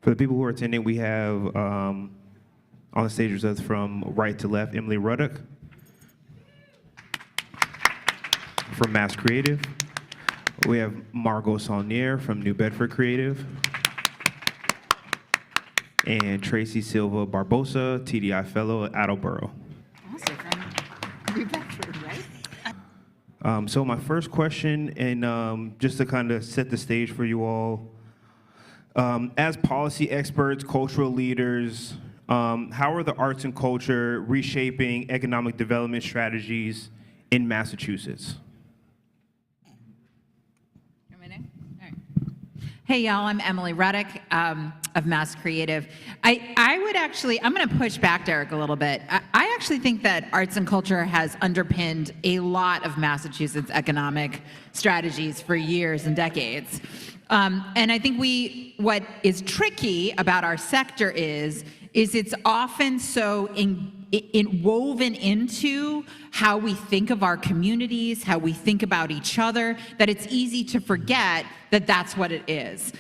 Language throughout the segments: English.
For the people who are attending, we have on the stage with us from right to left, Emily Ruddock from Mass Creative. We have Margot Saulnier from New Bedford Creative. And Tracy Silva Barbosa, TDI Fellow at Attleboro. Also from New Bedford, right? So my first question, and just to kind of set the stage for you all, as policy experts, cultural leaders, how are the arts and culture reshaping economic development strategies in Massachusetts? Hey, y'all, I'm Emily Ruddock of Mass Creative. I would actually, I'm going to push back, Derek, a little bit. I actually think that arts and culture has underpinned a lot of Massachusetts' economic strategies for years and decades. And I think what is tricky about our sector is it's often so woven into how we think of our communities, how we think about each other, that it's easy to forget that that's what it is.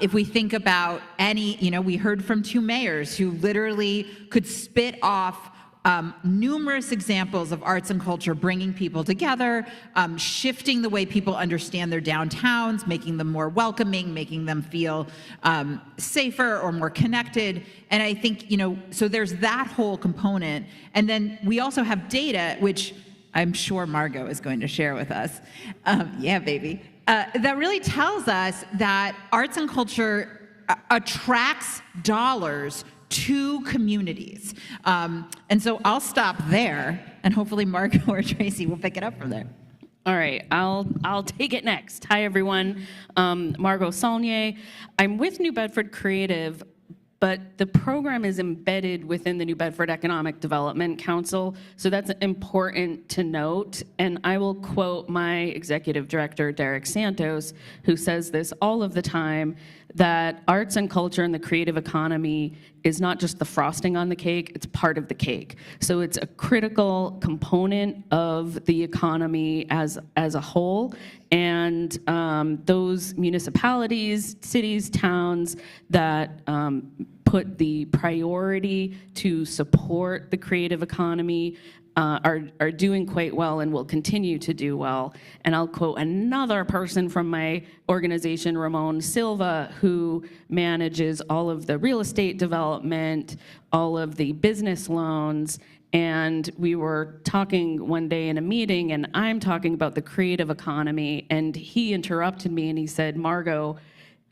If we think about we heard from two mayors who literally could spit off numerous examples of arts and culture bringing people together, shifting the way people understand their downtowns, making them more welcoming, making them feel safer or more connected. And I think, so there's that whole component. And then we also have data, which I'm sure Margot is going to share with us. Yeah, baby. That really tells us that arts and culture attracts dollars to communities. And so I'll stop there, and hopefully Margot or Tracy will pick it up from there. All right, I'll take it next. Hi, everyone. Margot Saulnier. I'm with New Bedford Creative, but the program is embedded within the New Bedford Economic Development Council, so that's important to note. And I will quote my executive director, Derek Santos, who says this all of the time, that arts and culture and the creative economy is not just the frosting on the cake, it's part of the cake. So it's a critical component of the economy as a whole. And those municipalities, cities, towns that put the priority to support the creative economy are doing quite well and will continue to do well. And I'll quote another person from my organization, Ramon Silva, who manages all of the real estate development, all of the business loans. And we were talking one day in a meeting, and I'm talking about the creative economy, and he interrupted me and he said, Margot,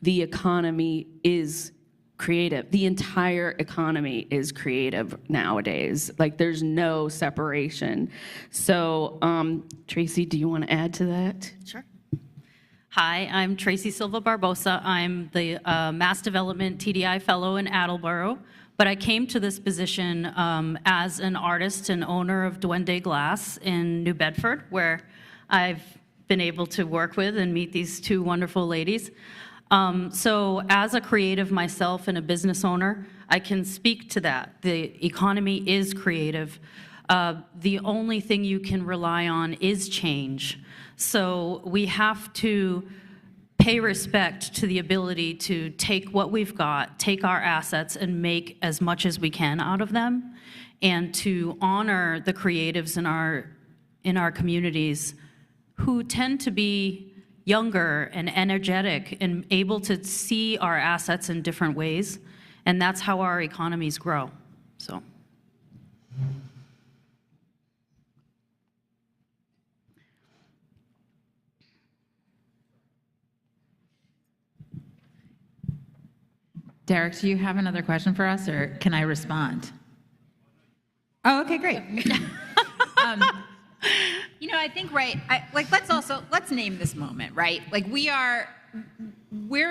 the economy is creative. The entire economy is creative nowadays. Like, there's no separation. So, Tracy, do you want to add to that? Sure. Hi, I'm Tracy Silva Barbosa. I'm the Mass Development TDI Fellow in Attleboro, but I came to this position as an artist and owner of Duende Glass in New Bedford, where I've been able to work with and meet these two wonderful ladies. So as a creative myself and a business owner, I can speak to that. The economy is creative. The only thing you can rely on is change. So we have to pay respect to the ability to take what we've got, take our assets, and make as much as we can out of them, and to honor the creatives in our communities who tend to be younger and energetic and able to see our assets in different ways. And that's how our economies grow. So. Derek, do you have another question for us, or can I respond? Oh, okay, great. I think, right, let's name this moment, right? Like, we're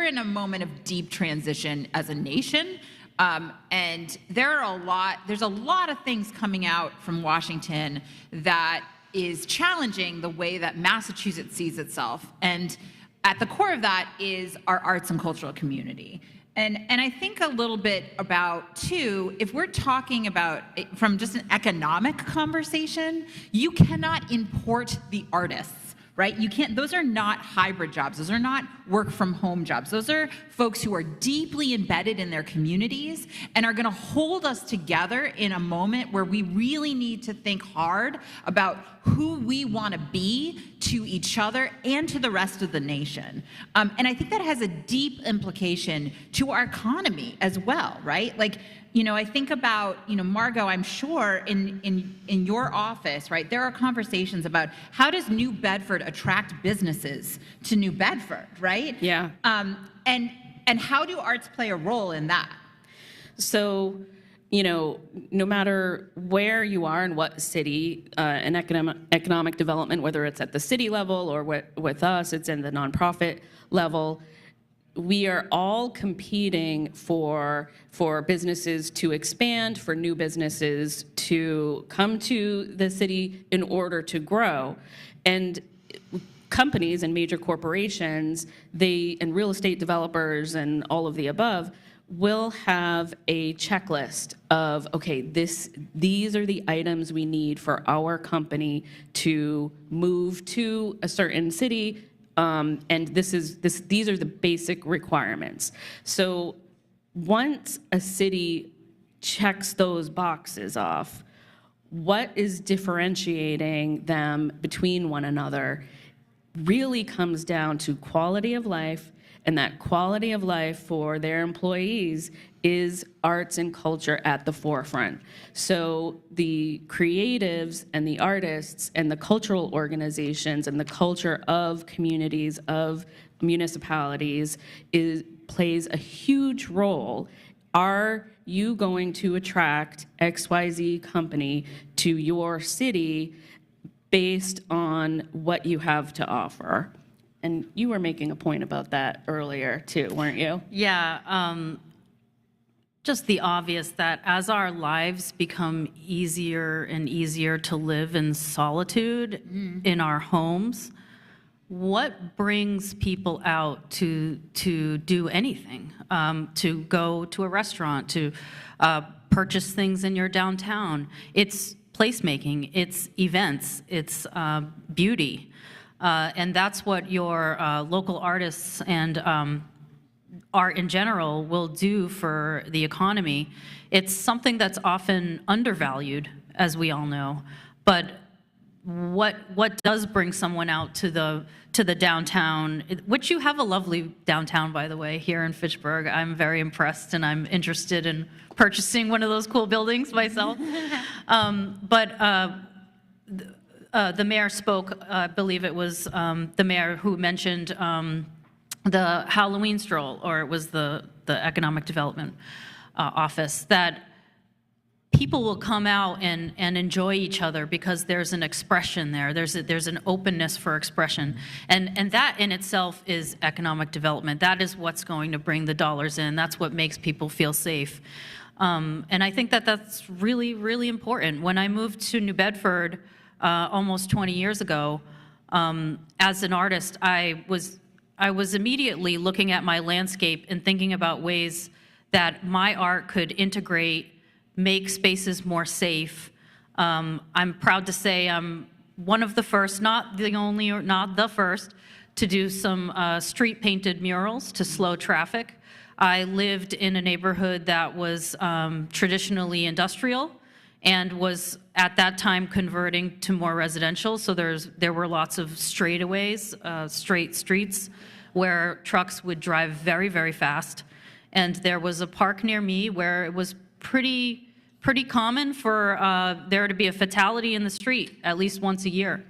in a moment of deep transition as a nation, and there's a lot of things coming out from Washington that is challenging the way that Massachusetts sees itself. And at the core of that is our arts and cultural community. And I think a little bit about, too, if we're talking about, from just an economic conversation, you cannot import the artists right? You can't, those are not hybrid jobs. Those are not work from home jobs. Those are folks who are deeply embedded in their communities and are gonna hold us together in a moment where we really need to think hard about who we wanna be to each other and to the rest of the nation. And I think that has a deep implication to our economy as well, right? Like, you know, I think about, you know, Margot, I'm sure in your office, right, there are conversations about how does New Bedford attract businesses to New Bedford, right? Yeah. And how do arts play a role in that? So, you know, no matter where you are in what city, in economic development, whether it's at the city level or with us, it's in the nonprofit level, we are all competing for businesses to expand, for new businesses to come to the city in order to grow. And companies and major corporations, and real estate developers and all of the above, will have a checklist of, okay, these are the items we need for our company to move to a certain city, and these are the basic requirements. So once a city checks those boxes off, what is differentiating them between one another really comes down to quality of life, and that quality of life for their employees is arts and culture at the forefront. So the creatives and the artists and the cultural organizations and the culture of communities, of municipalities, plays a huge role. Are you going to attract XYZ company to your city based on what you have to offer? And you were making a point about that earlier too, weren't you? Yeah, just the obvious that as our lives become easier and easier to live in solitude in our homes, what brings people out to do anything? To go to a restaurant, to purchase things in your downtown. It's placemaking, it's events, it's beauty. And that's what your local artists and art in general will do for the economy. It's something that's often undervalued, as we all know. But what does bring someone out to the downtown, which you have a lovely downtown, by the way, here in Fitchburg. I'm very impressed, and I'm interested in purchasing one of those cool buildings myself. The mayor spoke, I believe it was the mayor who mentioned the Halloween stroll, or it was the economic development office, that people will come out and enjoy each other because there's an expression there. There's an openness for expression. And that in itself is economic development. That is what's going to bring the dollars in. That's what makes people feel safe. And I think that that's really, really important. When I moved to New Bedford almost 20 years ago, as an artist, I was immediately looking at my landscape and thinking about ways that my art could integrate, make spaces more safe. I'm proud to say I'm one of the first, not the only or not the first, to do some street painted murals to slow traffic. I lived in a neighborhood that was traditionally industrial and was at that time converting to more residential. So there were lots of straightaways, straight streets where trucks would drive very, very fast. And there was a park near me where it was pretty common for there to be a fatality in the street at least once a year.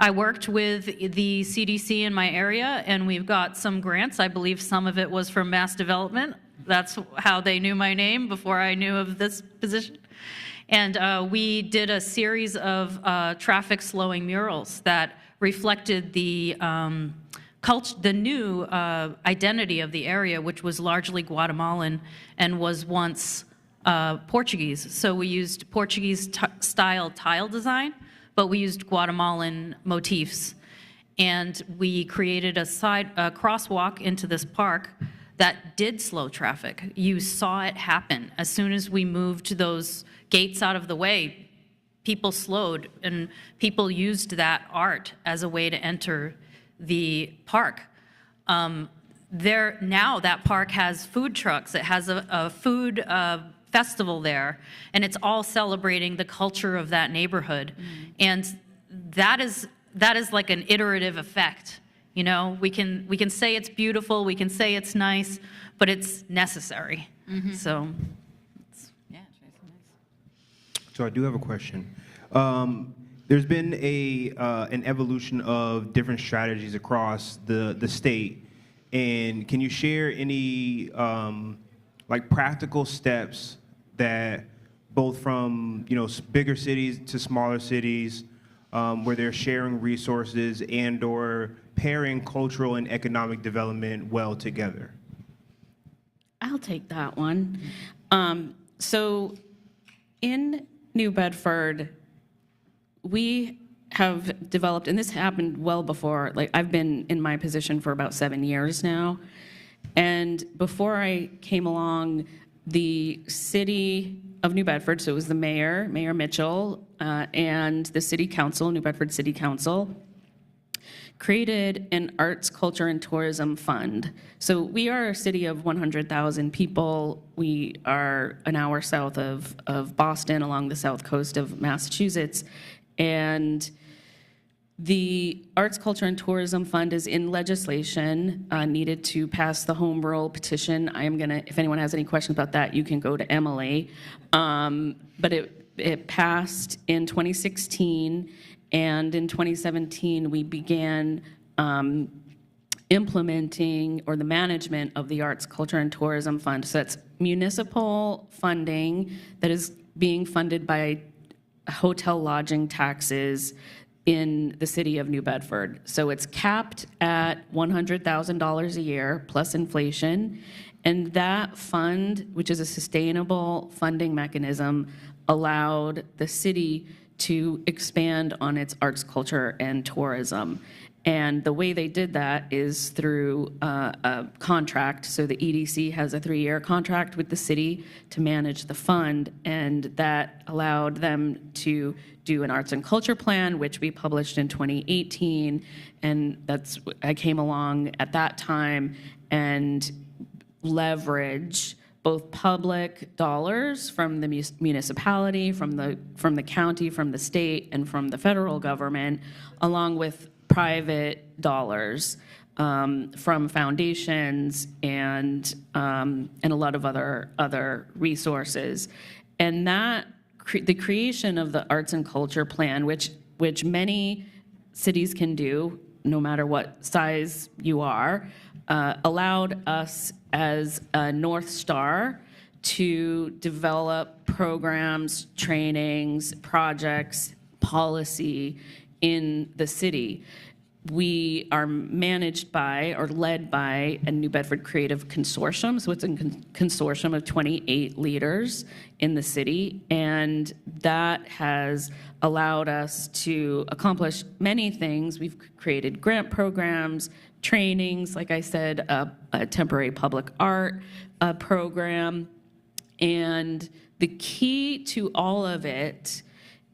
I worked with the CDC in my area, and we've got some grants. I believe some of it was from Mass Development. That's how they knew my name before I knew of this position. And we did a series of traffic slowing murals that reflected the new identity of the area, which was largely Guatemalan and was once Portuguese. So we used Portuguese-style tile design, but we used Guatemalan motifs. And we created a crosswalk into this park that did slow traffic. You saw it happen. As soon as we moved those gates out of the way, people slowed and people used that art as a way to enter the park. Now that park has food trucks. It has a food festival there, and it's all celebrating the culture of that neighborhood. And that is like an iterative effect. You know, we can say it's beautiful, we can say it's nice, but it's necessary. So. Yeah, Tracy, nice. So I do have a question. There's been an evolution of different strategies across the state, and can you share any like practical steps that both from bigger cities to smaller cities, where they're sharing resources and/or pairing cultural and economic development well together? I'll take that one. So in New Bedford, we have developed, and this happened well before, like I've been in my position for about 7 years now. And before I came along, the city of New Bedford, so it was the mayor, Mayor Mitchell, and the city council, New Bedford City Council, created an arts, culture, and tourism fund. So we are a city of 100,000 people. We are an hour south of Boston, along the south coast of Massachusetts. And the Arts, Culture, and Tourism Fund is in legislation, needed to pass the home rule petition. I am gonna, if anyone has any questions about that, you can go to Emily. But it passed in 2016, and in 2017, we began implementing, or the management of the Arts, Culture, and Tourism Fund. So that's municipal funding that is being funded by hotel lodging taxes in the city of New Bedford. So it's capped at $100,000 a year plus inflation. And that fund, which is a sustainable funding mechanism, allowed the city to expand on its arts, culture, and tourism. And the way they did that is through a contract. So the EDC has a 3-year contract with the city to manage the fund, and that allowed them to do an arts and culture plan, which we published in 2018. And I came along at that time and leverage both public dollars from the municipality, from the county, from the state, and from the federal government, along with private dollars from foundations and a lot of other resources. And that the creation of the arts and culture plan, which many cities can do, no matter what size you are, allowed us as a North Star to develop programs, trainings, projects, policy in the city. We are managed by or led by a New Bedford Creative Consortium. So it's a consortium of 28 leaders in the city. And that has allowed us to accomplish many things. We've created grant programs, trainings, like I said, a temporary public art program. And the key to all of it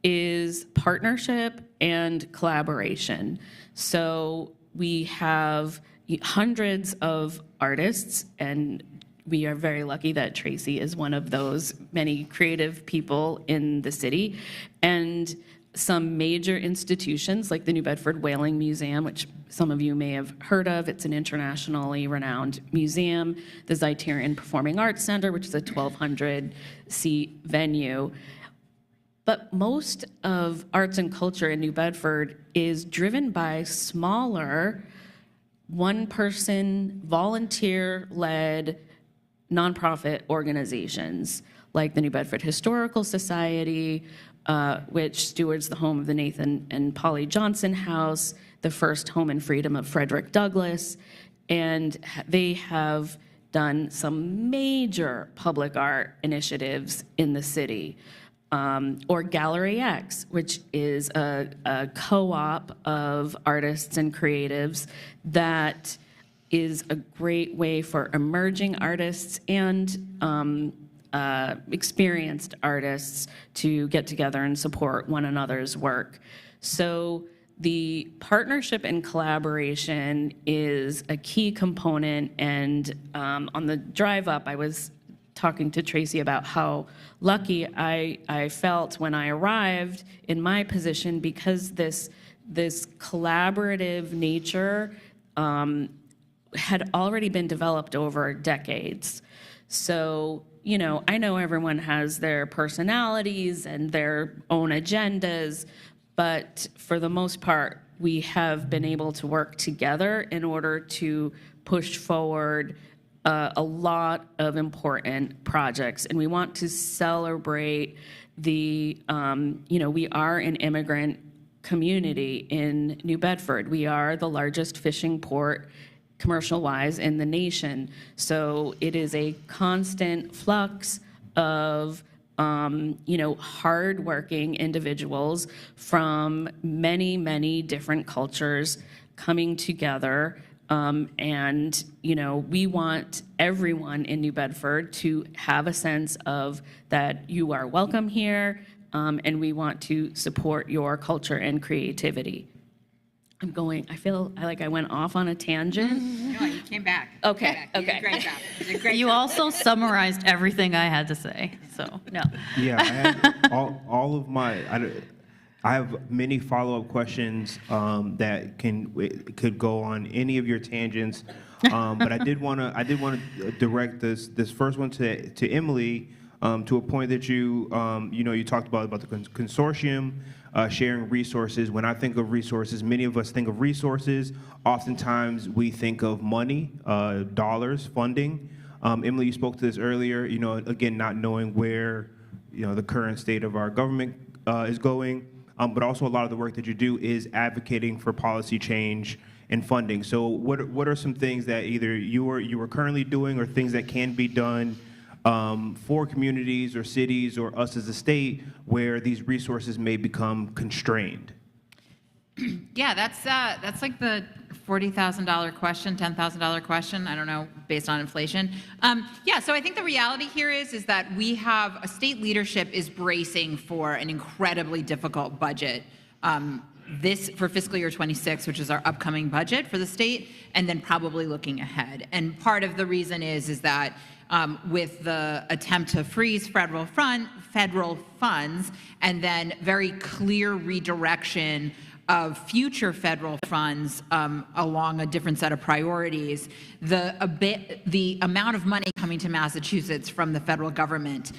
is partnership and collaboration. So we have hundreds of artists, and we are very lucky that Tracy is one of those many creative people in the city, and some major institutions like the New Bedford Whaling Museum, which some of you may have heard of. It's an internationally renowned museum. The Zeiterion Performing Arts Center, which is a 1,200-seat venue. But most of arts and culture in New Bedford is driven by smaller, one-person, volunteer-led nonprofit organizations, like the New Bedford Historical Society, which stewards the home of the Nathan and Polly Johnson House, the first home and freedom of Frederick Douglass, and they have done some major public art initiatives in the city. Or Gallery X, which is a co-op of artists and creatives that is a great way for emerging artists and experienced artists to get together and support one another's work. So the partnership and collaboration is a key component, and on the drive up, I was talking to Tracy about how lucky I felt when I arrived in my position, because this collaborative nature had already been developed over decades. So, you know, I know everyone has their personalities and their own agendas, but for the most part, we have been able to work together in order to push forward a lot of important projects. And we want to celebrate the, you know, we are an immigrant community in New Bedford. We are the largest fishing port commercial-wise in the nation. So it is a constant flux of you know, hardworking individuals from many, many different cultures coming together. And, you know, we want everyone in New Bedford to have a sense of that you are welcome here, and we want to support your culture and creativity. I feel like I went off on a tangent. No, you came back. Okay, You did okay. a great job. You did a great You job. also summarized everything I had to say, so, no. Yeah, I had all of my. I have many follow-up questions that could go on any of your tangents, but I did want to direct this first one to Emily, to a point that you talked about the consortium sharing resources. When I think of resources, many of us think of resources. Oftentimes we think of money, dollars, funding. Emily, you spoke to this earlier. You know, again, not knowing where the current state of our government is going, but also a lot of the work that you do is advocating for policy change and funding. So what are some things that either you are currently doing or things that can be done for communities or cities or us as a state where these resources may become constrained? Yeah, that's like the $40,000 question, $10,000 question. I don't know, based on inflation. Yeah, so I think the reality here is that we have a state leadership is bracing for an incredibly difficult budget. This for fiscal year 26, which is our upcoming budget for the state, and then probably looking ahead. And part of the reason is that with the attempt to freeze federal funds and then very clear redirection of future federal funds along a different set of priorities, the amount of money coming to Massachusetts from the federal government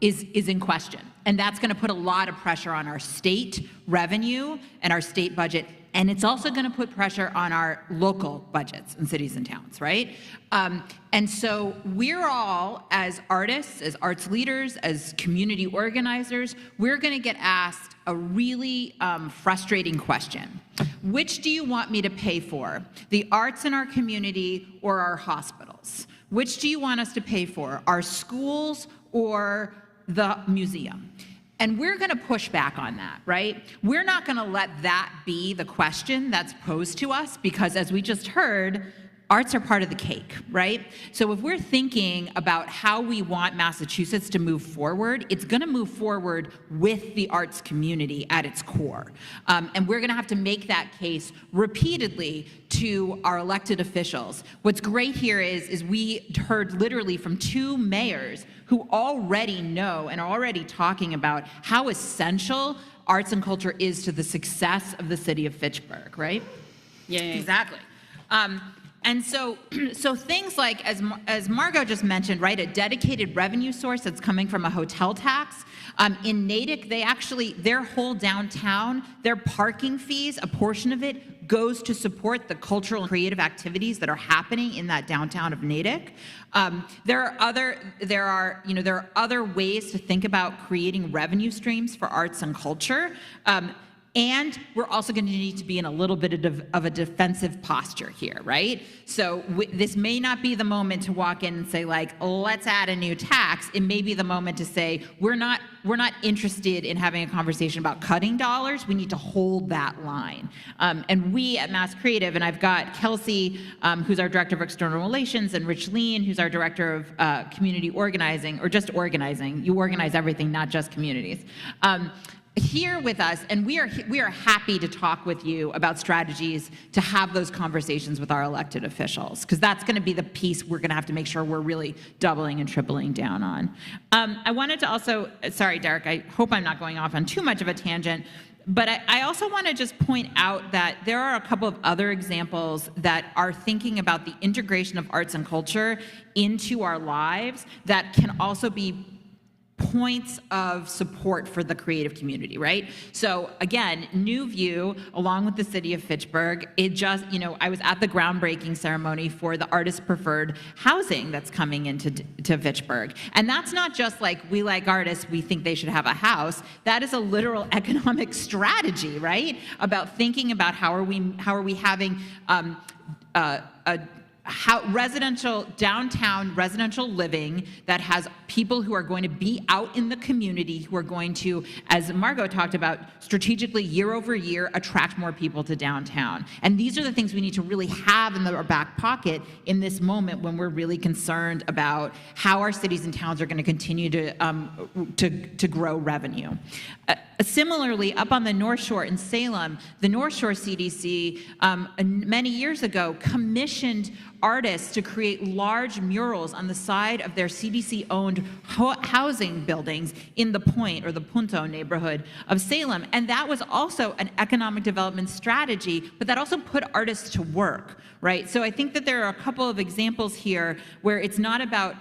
is in question. And that's going to put a lot of pressure on our state revenue and our state budget. And it's also going to put pressure on our local budgets in cities and towns, right? And so we're all, as artists, as arts leaders, as community organizers, we're going to get asked a really frustrating question. Which do you want me to pay for? The arts in our community or our hospitals? Which do you want us to pay for? Our schools or the museum? And we're going to push back on that, right? We're not going to let that be the question that's posed to us because, as we just heard, arts are part of the cake, right? So if we're thinking about how we want Massachusetts to move forward, it's going to move forward with the arts community at its core. And we're going to have to make that case repeatedly to our elected officials. What's great here is we heard literally from 2 mayors who already know and are already talking about how essential arts and culture is to the success of the city of Fitchburg, right? Yay. Exactly. And so things like, as Margot just mentioned, right, a dedicated revenue source that's coming from a hotel tax. In Natick, their whole downtown, their parking fees, a portion of it goes to support the cultural and creative activities that are happening in that downtown of Natick. There are other ways to think about creating revenue streams for arts and culture. And we're also going to need to be in a little bit of a defensive posture here, right? So this may not be the moment to walk in and say, like, let's add a new tax. It may be the moment to say, we're not interested in having a conversation about cutting dollars. We need to hold that line. And we at Mass Creative, and I've got Kelsey, who's our Director of External Relations, and Rich Lean, who's our Director of Community Organizing, or just organizing. You organize everything, not just communities. Here with us, and we are happy to talk with you about strategies to have those conversations with our elected officials, because that's going to be the piece we're going to have to make sure we're really doubling and tripling down on. I wanted to also, sorry, Derek, I hope I'm not going off on too much of a tangent, but I also want to just point out that there are a couple of other examples that are thinking about the integration of arts and culture into our lives that can also be points of support for the creative community, right? So again, New View, along with the city of Fitchburg, it just, I was at the groundbreaking ceremony for the artist preferred housing that's coming into Fitchburg. And that's not just like, we like artists, we think they should have a house. That is a literal economic strategy, right? About thinking about how are we having downtown residential living that has people who are going to be out in the community, who are going to, as Margot talked about, strategically year over year attract more people to downtown. And these are the things we need to really have in our back pocket in this moment when we're really concerned about how our cities and towns are going to continue to grow revenue. Similarly, up on the North Shore in Salem, the North Shore CDC many years ago commissioned artists to create large murals on the side of their CDC-owned housing buildings in the Point, or the Punto neighborhood of Salem. And that was also an economic development strategy, but that also put artists to work, right? So I think that there are a couple of examples here where it's not about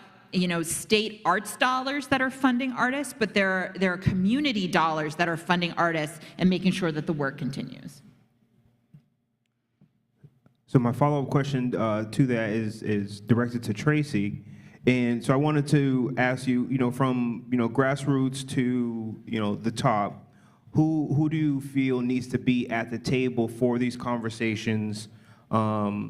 state arts dollars that are funding artists, but there are community dollars that are funding artists and making sure that the work continues. So my follow-up question to that is directed to Tracy. And so I wanted to ask you, from, grassroots to, the top, who do you feel needs to be at the table for these conversations to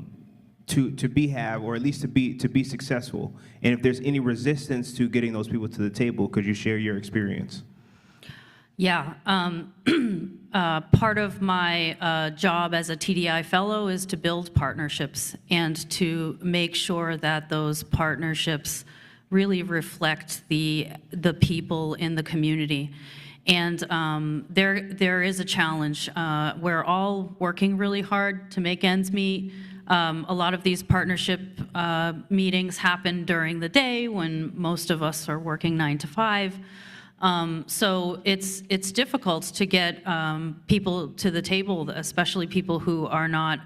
have, or at least to be successful? And if there's any resistance to getting those people to the table, could you share your experience? Yeah, part of my job as a TDI fellow is to build partnerships and to make sure that those partnerships really reflect the people in the community. And there is a challenge. We're all working really hard to make ends meet. A lot of these partnership meetings happen during the day when most of us are working 9 to 5. So it's difficult to get people to the table, especially people who are not,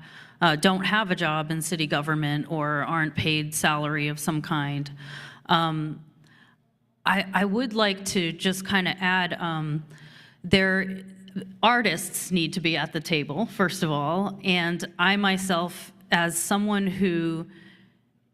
don't have a job in city government or aren't paid salary of some kind. I would like to just kind of add, artists need to be at the table, first of all, and I myself, as someone who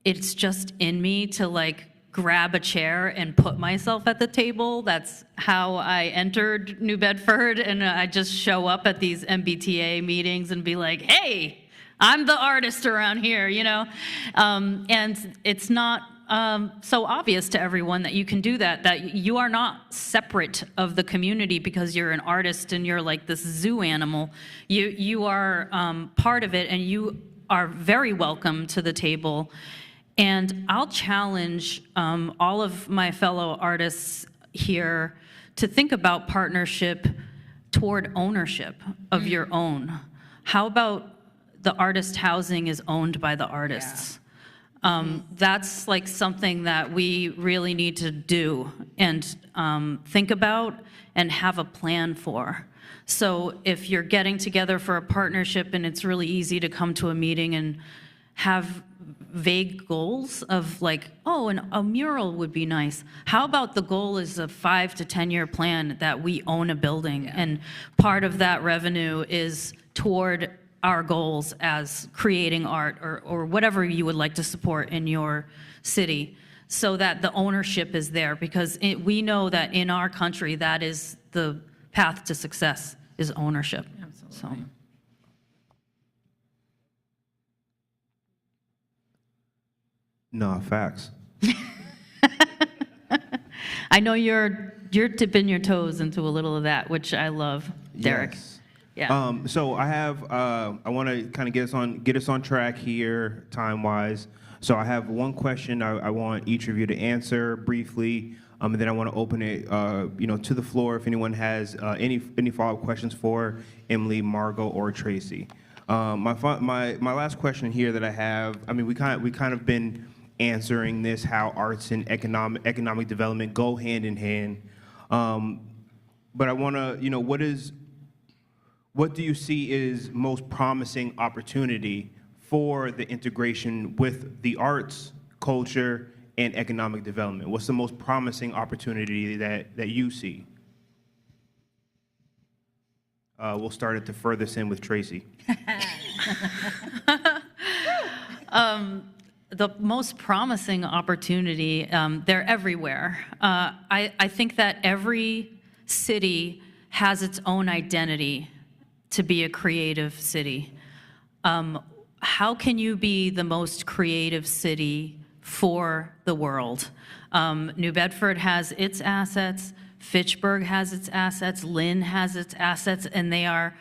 it's just in me to like grab a chair and put myself at the table. That's how I entered New Bedford, and I just show up at these MBTA meetings and be like, hey, I'm the artist around here, And it's not so obvious to everyone that you can do that you are not separate of the community because you're an artist and you're like this zoo animal. You are part of it, and you are very welcome to the table. And I'll challenge all of my fellow artists here to think about partnership toward ownership of your own. How about the artist housing is owned by the artists? Yeah. That's like something that we really need to do and think about and have a plan for. So if you're getting together for a partnership and it's really easy to come to a meeting and have vague goals of like, oh, a mural would be nice. How about the goal is a 5 to 10 year plan that we own a building, and part of that revenue is toward our goals as creating art or whatever you would like to support in your city, so that the ownership is there, because we know that in our country that is the path to success, is ownership. So. No, facts. I know you're dipping your toes into a little of that, which I love, Derek. Yes. Yeah. So I want to kind of get us on track here, time-wise. So I have one question I want each of you to answer briefly, and then I want to open it, to the floor if anyone has any follow-up questions for Emily, Margot, or Tracy. My last question here that I have, I mean, we kind of been answering this, how arts and economic development go hand in hand. But I want to, what do you see is most promising opportunity for the integration with the arts, culture, and economic development? What's the most promising opportunity that you see? We'll start at the furthest end with Tracy. The most promising opportunity, they're everywhere. I think that every city has its own identity to be a creative city. How can you be the most creative city for the world? New Bedford has its assets, Fitchburg has its assets, Lynn has its assets, and they are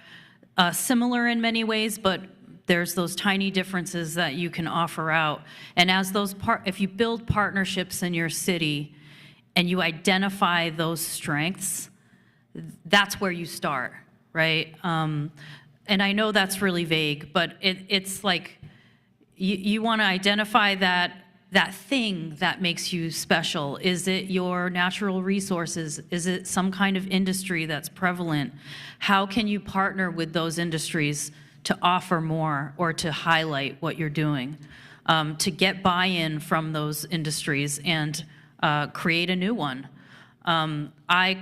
similar in many ways, but there's those tiny differences that you can offer out. And as if you build partnerships in your city and you identify those strengths, that's where you start, right? And I know that's really vague, but it's like you want to identify that thing that makes you special. Is it your natural resources? Is it some kind of industry that's prevalent? How can you partner with those industries to offer more or to highlight what you're doing, to get buy-in from those industries and create a new one? My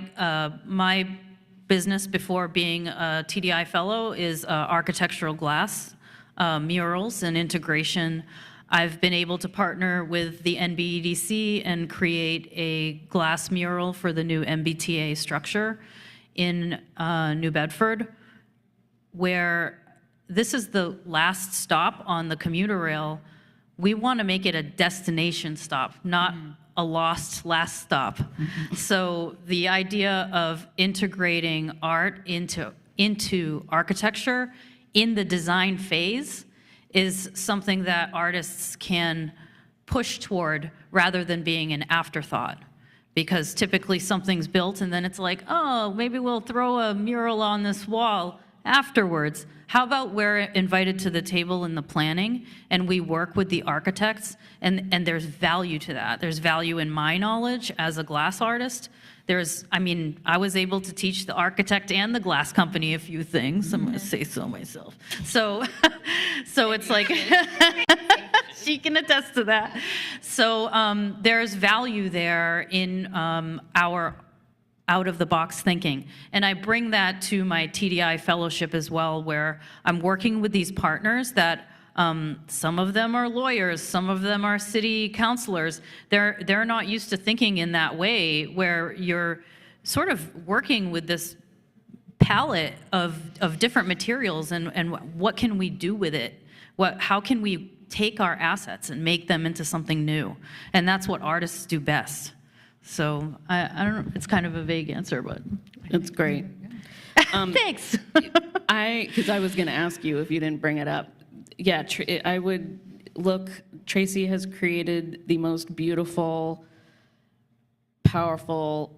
business before being a TDI fellow is architectural glass, murals and integration. I've been able to partner with the NBEDC and create a glass mural for the new MBTA structure in New Bedford, where this is the last stop on the commuter rail. We want to make it a destination stop, not a lost last stop. So the idea of integrating art into architecture in the design phase is something that artists can push toward rather than being an afterthought. Because typically something's built and then it's like, oh, maybe we'll throw a mural on this wall afterwards. How about we're invited to the table in the planning and we work with the architects, and there's value to that. There's value in my knowledge as a glass artist. I was able to teach the architect and the glass company a few things. I'm gonna say so myself. So it's like, she can attest to that. So there's value there in our out-of-the-box thinking. And I bring that to my TDI fellowship as well, where I'm working with these partners that some of them are lawyers, some of them are city councilors. They're not used to thinking in that way, where you're sort of working with this palette of different materials and what can we do with it? How can we take our assets and make them into something new? And that's what artists do best. So I don't know, it's kind of a vague answer, but. It's great. Thanks. Because I was going to ask you if you didn't bring it up. Yeah, I would look, Tracy has created the most beautiful, powerful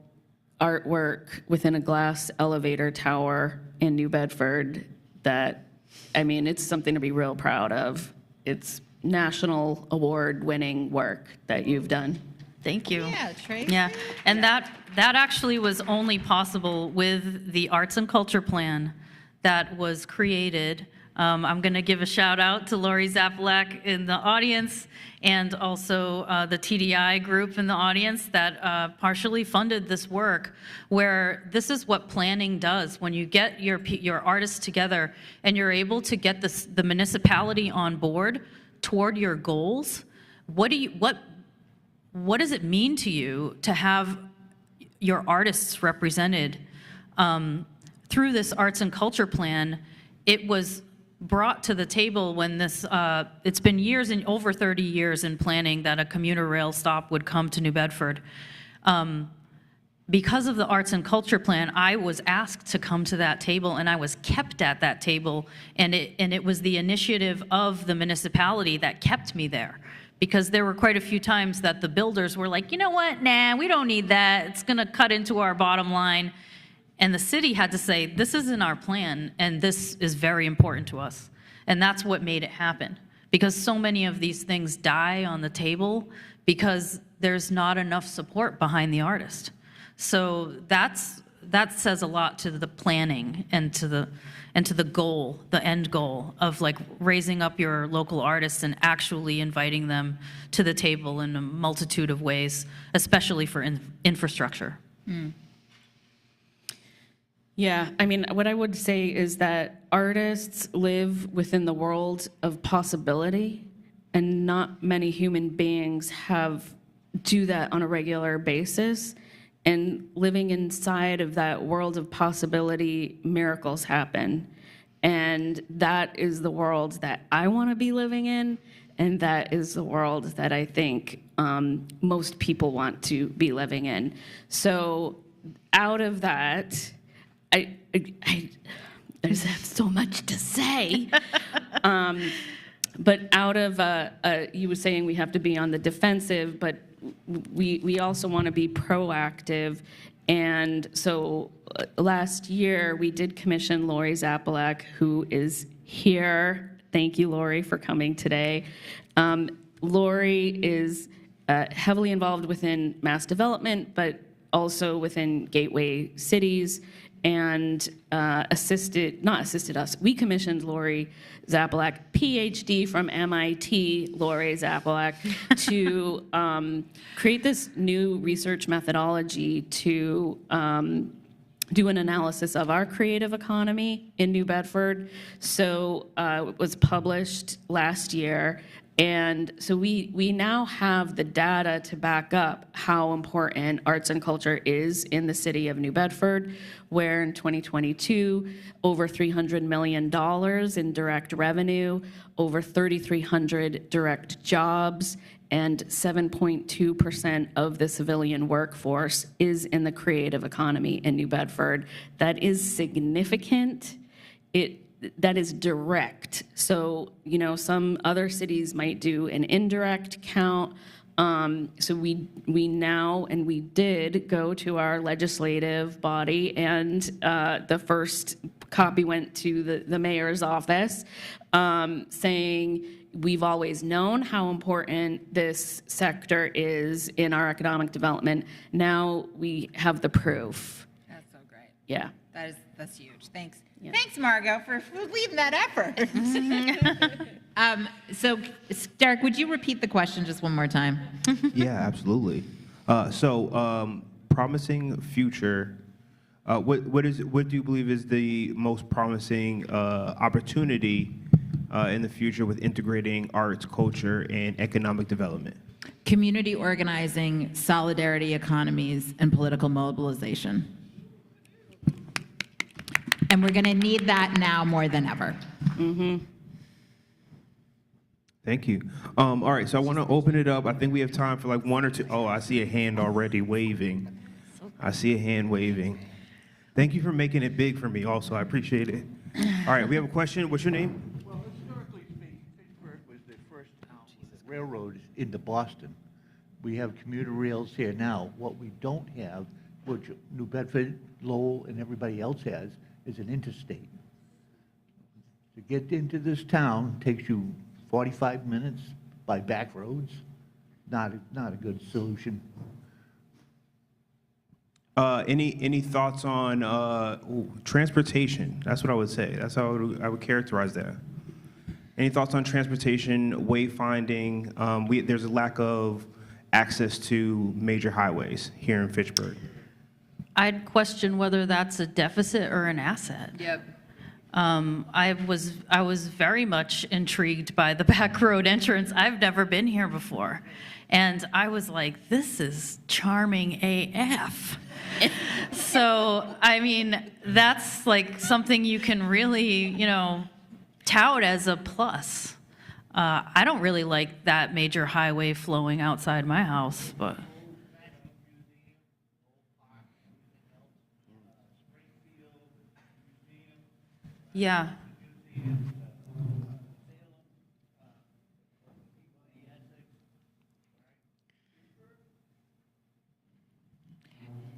artwork within a glass elevator tower in New Bedford that, I mean, it's something to be real proud of. It's national award-winning work that you've done. Thank you. Yeah, Tracy. Yeah, and that actually was only possible with the Arts and Culture Plan that was created. I'm going to give a shout out to Lori Zapalak in the audience, and also the TDI group in the audience that partially funded this work, where this is what planning does. When you get your artists together and you're able to get the municipality on board toward your goals, what does it mean to you to have your artists represented through this arts and culture plan, it was brought to the table when this, it's been years and over 30 years in planning that a commuter rail stop would come to New Bedford. Because of the arts and culture plan, I was asked to come to that table, and I was kept at that table, and it was the initiative of the municipality that kept me there. Because there were quite a few times that the builders were like, you know what, nah, we don't need that, it's gonna cut into our bottom line. And the city had to say, this isn't our plan, and this is very important to us. And that's what made it happen. Because so many of these things die on the table because there's not enough support behind the artist. So that says a lot to the planning and to the goal, the end goal of like raising up your local artists and actually inviting them to the table in a multitude of ways, especially for infrastructure. Mm. Yeah, I mean, what I would say is that artists live within the world of possibility, and not many human beings do that on a regular basis. And living inside of that world of possibility, miracles happen. And that is the world that I want to be living in, and that is the world that I think most people want to be living in. So out of that, I just have so much to say. But out of, you were saying we have to be on the defensive, but we also want to be proactive. And so last year, we did commission Lori Zapalak, who is here. Thank you, Lori, for coming today. Lori is heavily involved within mass development, but also within gateway cities, and not assisted us. We commissioned Lori Zapalak, PhD from MIT, Lori Zapalak, to create this new research methodology to do an analysis of our creative economy in New Bedford. So it was published last year. And so we now have the data to back up how important arts and culture is in the city of New Bedford, where in 2022, over $300 million in direct revenue, over 3,300 direct jobs, and 7.2% of the civilian workforce is in the creative economy in New Bedford. That is significant. That is direct. So, some other cities might do an indirect count. So we now, and we did go to our legislative body, and the first copy went to the mayor's office, saying, we've always known how important this sector is in our economic development. Now we have the proof. That's so great. Yeah. That's huge. Thanks. Yeah. Thanks, Margot, for leading that effort. So, Derek, would you repeat the question just one more time? Yeah, absolutely. Promising future. What do you believe is the most promising opportunity in the future with integrating arts, culture, and economic development? Community organizing, solidarity economies, and political mobilization. And we're going to need that now more than ever. Mm-hmm. Thank you. All right, so I want to open it up. I think we have time for like one or two. Oh, I see a hand already waving. I see a hand waving. Thank you for making it big for me also. I appreciate it. All right, we have a question. What's your name? Well, historically speaking, Fitchburg was the first town with railroads into Boston. We have commuter rails here now. What we don't have, which New Bedford, Lowell, and everybody else has, is an interstate. To get into this town takes you 45 minutes by back roads. Not a good solution. Any thoughts on transportation? That's what I would say. That's how I would characterize that. Any thoughts on transportation, wayfinding? There's a lack of access to major highways here in Fitchburg. I'd question whether that's a deficit or an asset. Yep. I was very much intrigued by the back road entrance. I've never been here before. And I was like, this is charming AF. So, I mean, that's like something you can really, tout as a plus. I don't really like that major highway flowing outside my house, but. Yeah.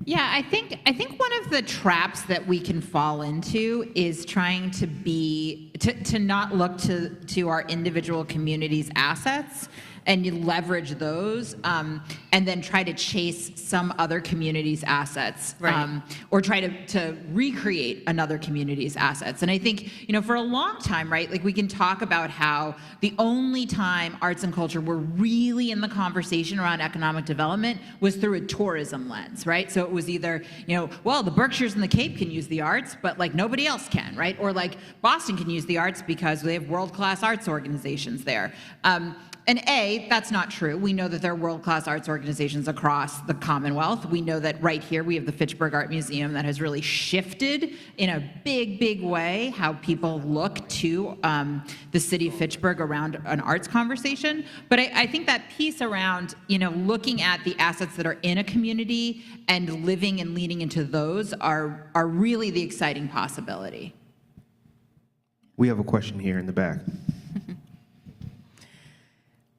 Yeah, I think one of the traps that we can fall into is trying to not look to our individual communities' assets and you leverage those, and then try to chase some other community's assets, Right. or try to recreate another community's assets. And I think, for a long time, right, like we can talk about how the only time arts and culture were really in the conversation around economic development was through a tourism lens, right? So it was either, well, the Berkshires and the Cape can use the arts, but like nobody else can, right? Or like Boston can use the arts because they have world-class arts organizations there. And A, that's not true. We know that there are world-class arts organizations across the Commonwealth. We know that right here we have the Fitchburg Art Museum that has really shifted in a big, big way how people look to the city of Fitchburg around an arts conversation. But I think that piece around, looking at the assets that are in a community and living and leaning into those are really the exciting possibility. We have a question here in the back.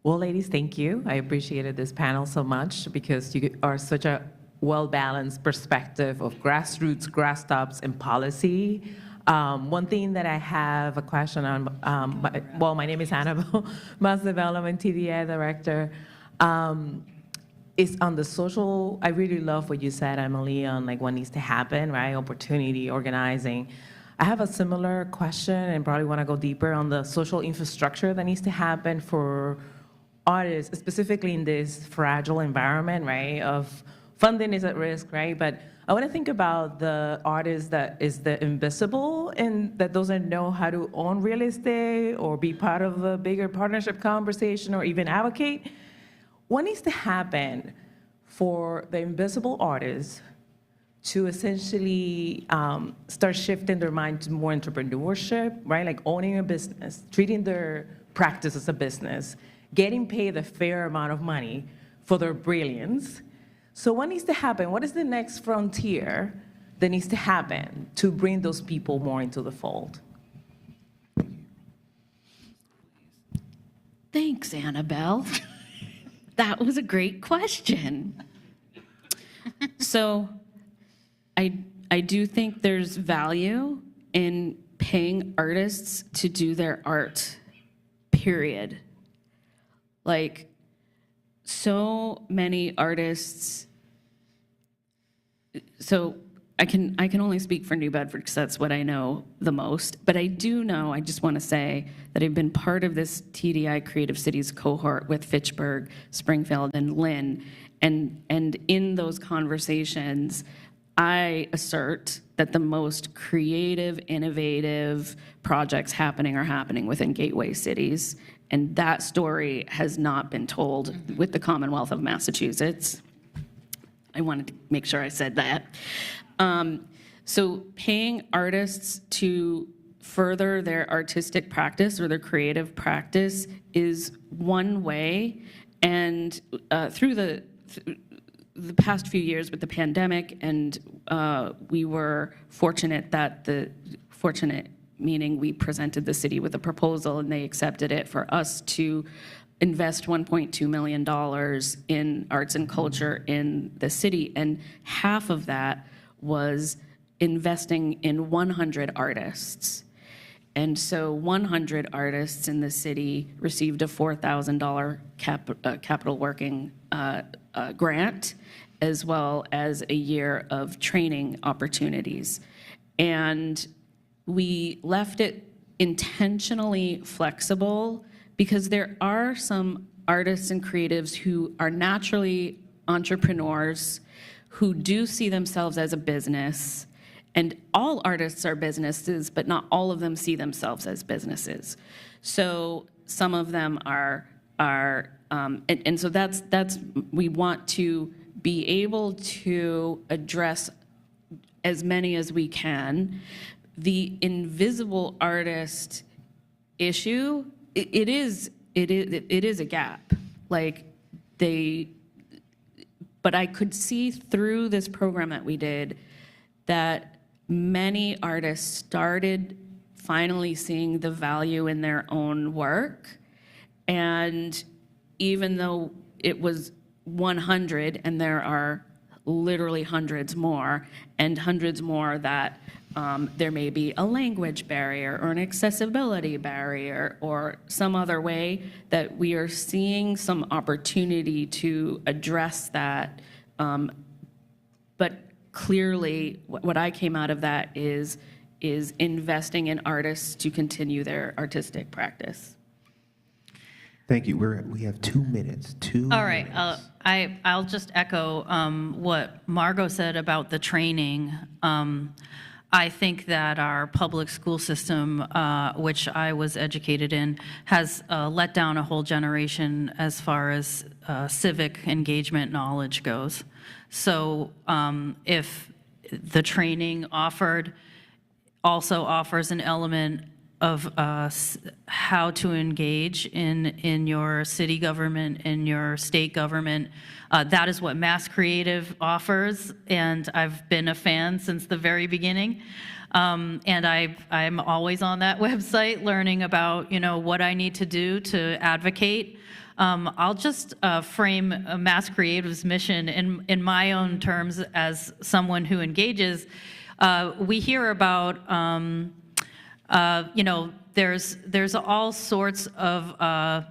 Well, ladies, thank you. I appreciated this panel so much because you are such a well-balanced perspective of grassroots, grass-tops, and policy. One thing that I have a question on, my name is Annabelle, Mass Development TDI Director, is on the social. I really love what you said, Emily, on like what needs to happen, right? Opportunity, organizing. I have a similar question and probably want to go deeper on the social infrastructure that needs to happen for artists, specifically in this fragile environment, right, of funding is at risk, right? But I want to think about the artist that is the invisible and that doesn't know how to own real estate or be part of a bigger partnership conversation or even advocate. What needs to happen for the invisible artists to essentially start shifting their mind to more entrepreneurship, right? Like owning a business, treating their practice as a business, getting paid a fair amount of money for their brilliance. So what needs to happen? What is the next frontier that needs to happen to bring those people more into the fold? Thanks, Annabelle. That was a great question. So I do think there's value in paying artists to do their art, period. Like, so many artists, so I can only speak for New Bedford because that's what I know the most, but I do know, I just want to say that I've been part of this TDI Creative Cities cohort with Fitchburg, Springfield, and Lynn, and in those conversations, I assert that the most creative, innovative projects are happening within gateway cities. And that story has not been told with the Commonwealth of Massachusetts. I wanted to make sure I said that. So paying artists to further their artistic practice or their creative practice is one way. And through the past few years with the pandemic, and we were fortunate that meaning we presented the city with a proposal and they accepted it for us to invest $1.2 million in arts and culture in the city. And half of that was investing in 100 artists. And so 100 artists in the city received a $4,000 capital working grant, as well as a year of training opportunities. And we left it intentionally flexible because there are some artists and creatives who are naturally entrepreneurs who do see themselves as a business And all artists are businesses, but not all of them see themselves as businesses. So some of them are and so that's we want to be able to address as many as we can. The invisible artist issue, it is a gap. Like but I could see through this program that we did that many artists started finally seeing the value in their own work. And even though it was 100, and there are literally hundreds more, and hundreds more that there may be a language barrier or an accessibility barrier or some other way that we are seeing some opportunity to address that. But clearly, what I came out of that is investing in artists to continue their artistic practice. Thank you. We have 2 minutes. All right, I'll just echo what Margot said about the training. I think that our public school system, which I was educated in, has let down a whole generation as far as civic engagement knowledge goes. So if the training offered also offers an element of how to engage in your city government, in your state government. That is what Mass Creative offers, and I've been a fan since the very beginning. And I'm always on that website learning about, what I need to do to advocate. I'll just frame Mass Creative's mission in my own terms as someone who engages. We hear about there's all sorts of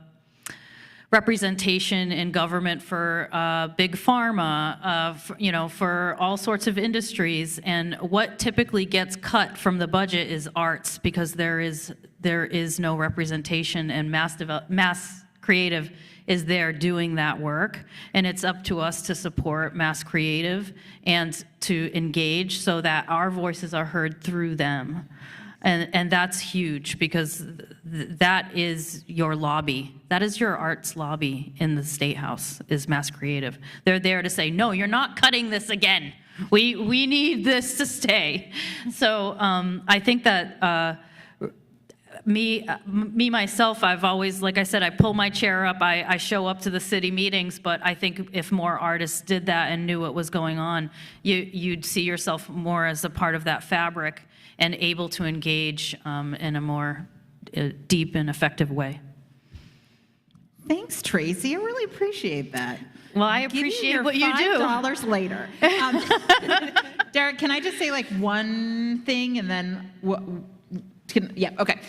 representation in government for big pharma, for all sorts of industries. And what typically gets cut from the budget is arts, because there is no representation, and Mass Creative is there doing that work. And it's up to us to support Mass Creative and to engage so that our voices are heard through them. And that's huge, because that is your lobby. That is your arts lobby in the State House, is Mass Creative. They're there to say, no, you're not cutting this again. We need this to stay. So I think that myself, I've always, like I said, I pull my chair up, I show up to the city meetings, but I think if more artists did that and knew what was going on, you'd see yourself more as a part of that fabric and able to engage in a more deep and effective way. Thanks, Tracy. I really appreciate that. Well, I appreciate what you do. $5 later. Derek, can I just say one thing and then okay.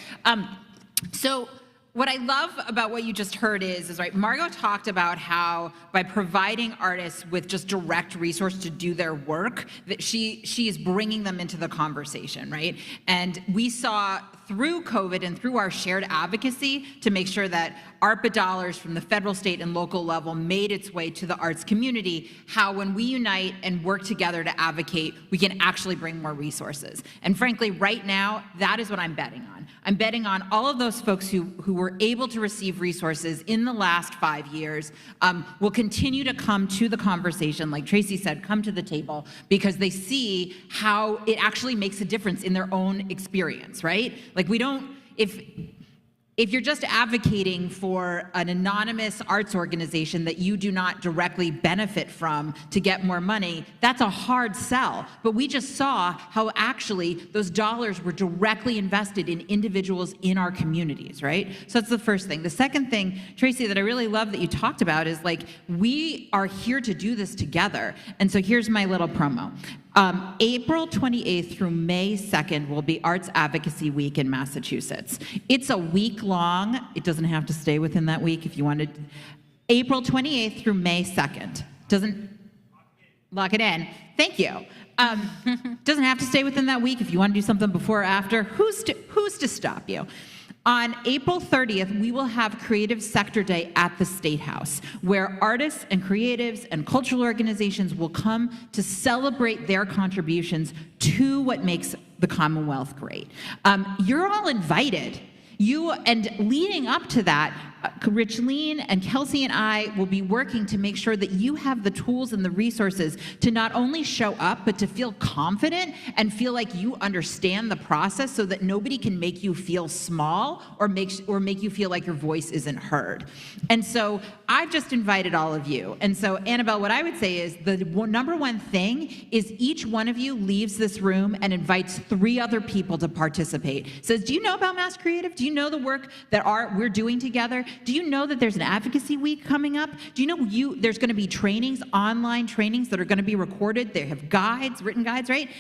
So what I love about what you just heard is right, Margot talked about how by providing artists with just direct resource to do their work, that she is bringing them into the conversation, right? And we saw through COVID and through our shared advocacy to make sure that ARPA dollars from the federal, state, and local level made its way to the arts community, how when we unite and work together to advocate, we can actually bring more resources. And frankly, right now, that is what I'm betting on. I'm betting on all of those folks who were able to receive resources in the last 5 years will continue to come to the conversation, like Tracy said, come to the table, because they see how it actually makes a difference in their own experience, right? Like we don't, if you're just advocating for an anonymous arts organization that you do not directly benefit from to get more money, that's a hard sell. But we just saw how actually those dollars were directly invested in individuals in our communities, right? So that's the first thing. The second thing, Tracy, that I really love that you talked about is we are here to do this together. And so here's my little promo. April 28th through May 2nd will be Arts Advocacy Week in Massachusetts. It's a week long. It doesn't have to stay within that week if you wanted. April 28th through May 2nd. Doesn't lock it in. Thank you. Doesn't have to stay within that week if you want to do something before or after. Who's to stop you? On April 30th, we will have Creative Sector Day at the State House, where artists and creatives and cultural organizations will come to celebrate their contributions to what makes the Commonwealth great. You're all invited. And leading up to that, Richleen and Kelsey and I will be working to make sure that you have the tools and the resources to not only show up, but to feel confident and feel like you understand the process so that nobody can make you feel small or make you feel like your voice isn't heard. And so I've just invited all of you. And so Annabelle, what I would say is the number one thing is each one of you leaves this room and invites 3 other people to participate. Says, do you know about Mass Creative? Do you know the work that we're doing together? Do you know that there's an advocacy week coming up? Do you know there's going to be trainings, online trainings that are going to be recorded? They have guides, written guides, right?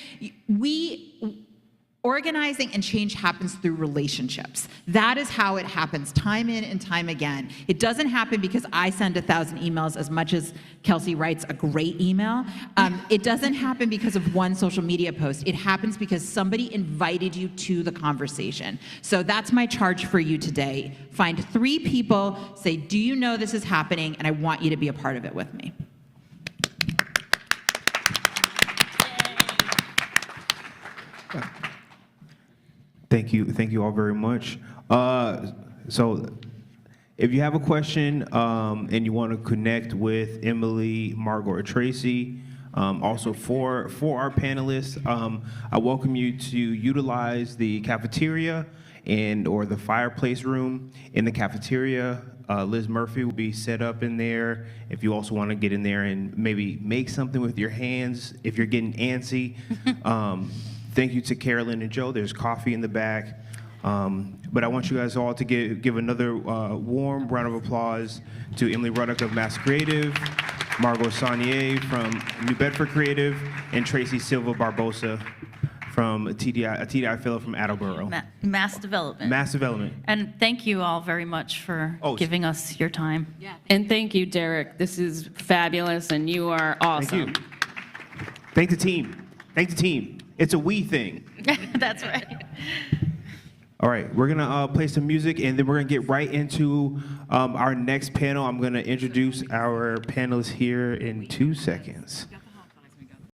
Organizing and change happens through relationships. That is how it happens time in and time again. It doesn't happen because I send 1,000 emails as much as Kelsey writes a great email. It doesn't happen because of one social media post. It happens because somebody invited you to the conversation. So that's my charge for you today. Find 3 people, say, do you know this is happening? And I want you to be a part of it with me. Thank you all very much. So if you have a question and you want to connect with Emily, Margot, or Tracy, also for our panelists, I welcome you to utilize the cafeteria or the fireplace room in the cafeteria. Liz Murphy will be set up in there if you also want to get in there and maybe make something with your hands if you're getting antsy. Thank you to Carolyn and Joe. There's coffee in the back. But I want you guys all to give another warm round of applause to Emily Ruddock of Mass Creative, Margot Saunier from New Bedford Creative, and Tracy Silva Barbosa from a TDI fellow from Attleboro. Mass Development. Mass Development. And thank you all very much for giving us your time. Yeah. And thank you, Derek. This is fabulous, and you are awesome. Thank you. Thank the team. Thank the team. It's a we thing. That's right. All right, we're gonna play some music, and then we're gonna get right into our next panel. I'm gonna introduce our panelists here in 2 seconds.